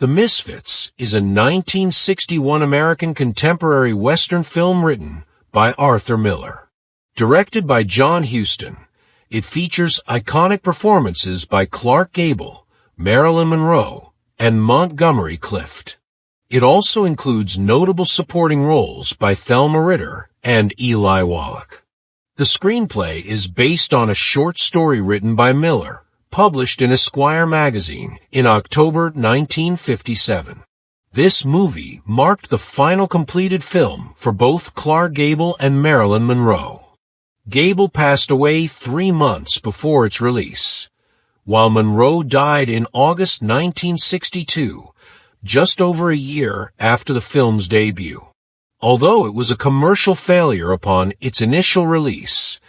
The Misfits is a 1961 American contemporary Western film written by Arthur Miller. Directed by John Huston, it features iconic performances by Clark Gable, Marilyn Monroe, and Montgomery Clift. It also includes notable supporting roles by Thelma Ritter and Eli Wallach. The screenplay is based on a short story written by Miller, published in Esquire magazine in October 1957. This movie marked the final completed film for both Clark Gable and Marilyn Monroe. Gable passed away 3 months before its release, while Monroe died in August 1962, just over a year after the film's debut. Although it was a commercial failure upon its initial release,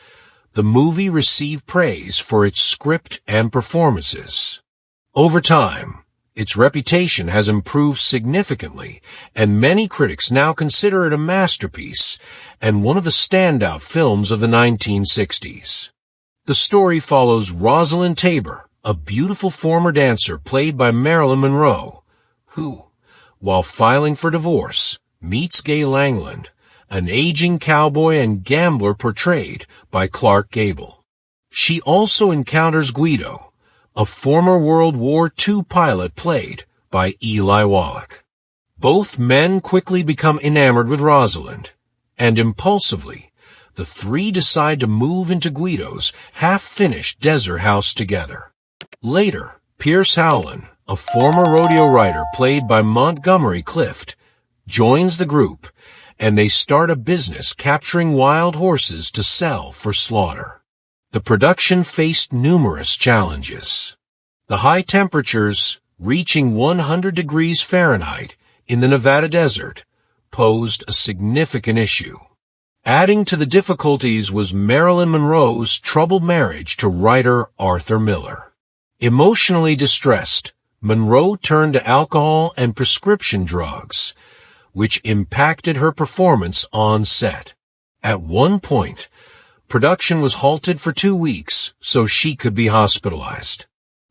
the movie received praise for its script and performances. Over time, its reputation has improved significantly, and many critics now consider it a masterpiece and one of the standout films of the 1960s. The story follows Rosalind Tabor, a beautiful former dancer played by Marilyn Monroe, who, while filing for divorce, meets Gay Langland, an aging cowboy and gambler portrayed by Clark Gable. She also encounters Guido, a former World War II pilot played by Eli Wallach. Both men quickly become enamored with Rosalind, and impulsively, the three decide to move into Guido's half-finished desert house together. Later, Pierce Howland, a former rodeo rider played by Montgomery Clift, joins the group, and they start a business capturing wild horses to sell for slaughter. The production faced numerous challenges. The high temperatures, reaching 100 degrees Fahrenheit in the Nevada desert, posed a significant issue. Adding to the difficulties was Marilyn Monroe's troubled marriage to writer Arthur Miller. Emotionally distressed, Monroe turned to alcohol and prescription drugs, which impacted her performance on set. At one point, production was halted for 2 weeks so she could be hospitalized.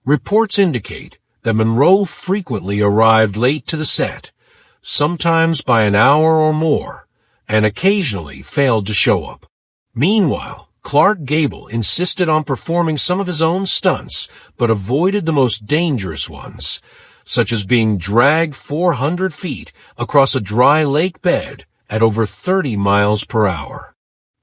Reports indicate that Monroe frequently arrived late to the set, sometimes by an hour or more, and occasionally failed to show up. Meanwhile, Clark Gable insisted on performing some of his own stunts, but avoided the most dangerous ones, such as being dragged 400 feet across a dry lake bed at over 30 miles per hour.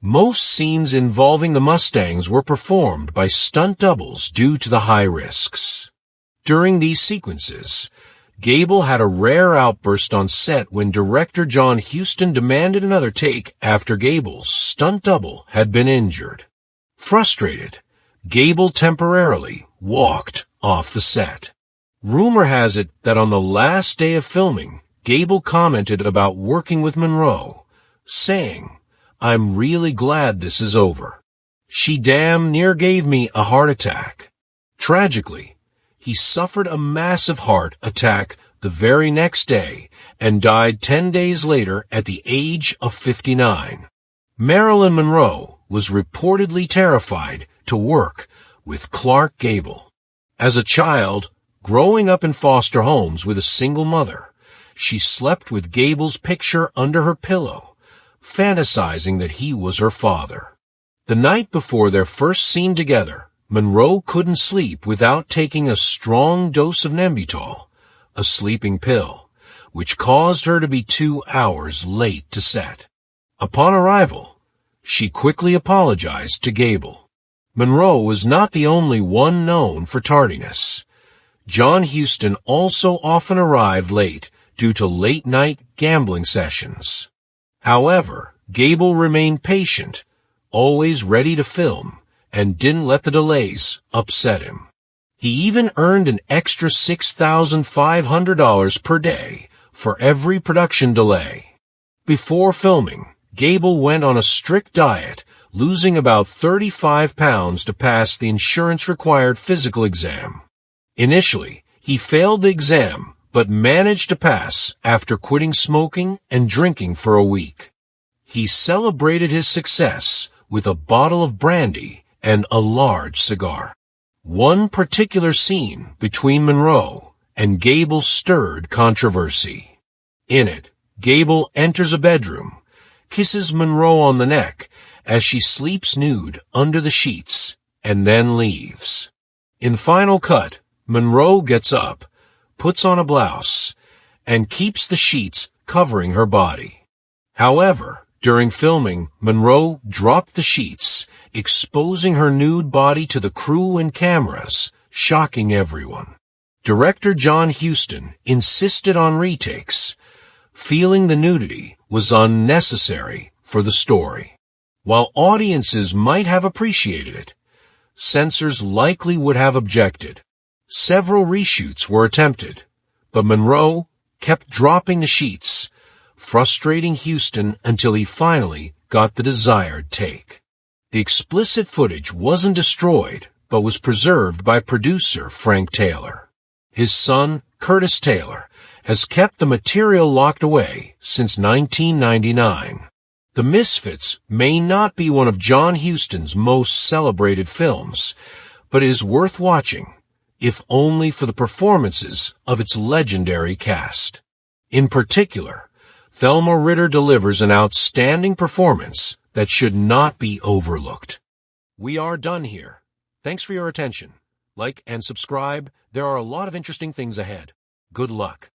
Most scenes involving the Mustangs were performed by stunt doubles due to the high risks. During these sequences, Gable had a rare outburst on set when director John Huston demanded another take after Gable's stunt double had been injured. Frustrated, Gable temporarily walked off the set. Rumor has it that on the last day of filming, Gable commented about working with Monroe, saying, "I'm really glad this is over. She damn near gave me a heart attack." Tragically, he suffered a massive heart attack the very next day and died 10 days later at the age of 59. Marilyn Monroe was reportedly terrified to work with Clark Gable. As a child, growing up in foster homes with a single mother, she slept with Gable's picture under her pillow, fantasizing that he was her father. The night before their first scene together, Monroe couldn't sleep without taking a strong dose of Nembutal, a sleeping pill, which caused her to be 2 hours late to set. Upon arrival, she quickly apologized to Gable. Monroe was not the only one known for tardiness. John Huston also often arrived late due to late-night gambling sessions. However, Gable remained patient, always ready to film, and didn't let the delays upset him. He even earned an extra $6,500 per day for every production delay. Before filming, Gable went on a strict diet, losing about 35 pounds to pass the insurance-required physical exam. Initially, he failed the exam, but managed to pass after quitting smoking and drinking for a week. He celebrated his success with a bottle of brandy and a large cigar. One particular scene between Monroe and Gable stirred controversy. In it, Gable enters a bedroom, kisses Monroe on the neck as she sleeps nude under the sheets, and then leaves. In Final Cut, Monroe gets up, puts on a blouse, and keeps the sheets covering her body. However, during filming, Monroe dropped the sheets, exposing her nude body to the crew and cameras, shocking everyone. Director John Huston insisted on retakes, feeling the nudity was unnecessary for the story. While audiences might have appreciated it, censors likely would have objected. Several reshoots were attempted, but Monroe kept dropping the sheets, frustrating Huston until he finally got the desired take. The explicit footage wasn't destroyed, but was preserved by producer Frank Taylor. His son, Curtis Taylor, has kept the material locked away since 1999. The Misfits may not be one of John Huston's most celebrated films, but it is worth watching, if only for the performances of its legendary cast. In particular, Thelma Ritter delivers an outstanding performance that should not be overlooked. We are done here. Thanks for your attention. Like and subscribe. There are a lot of interesting things ahead. Good luck.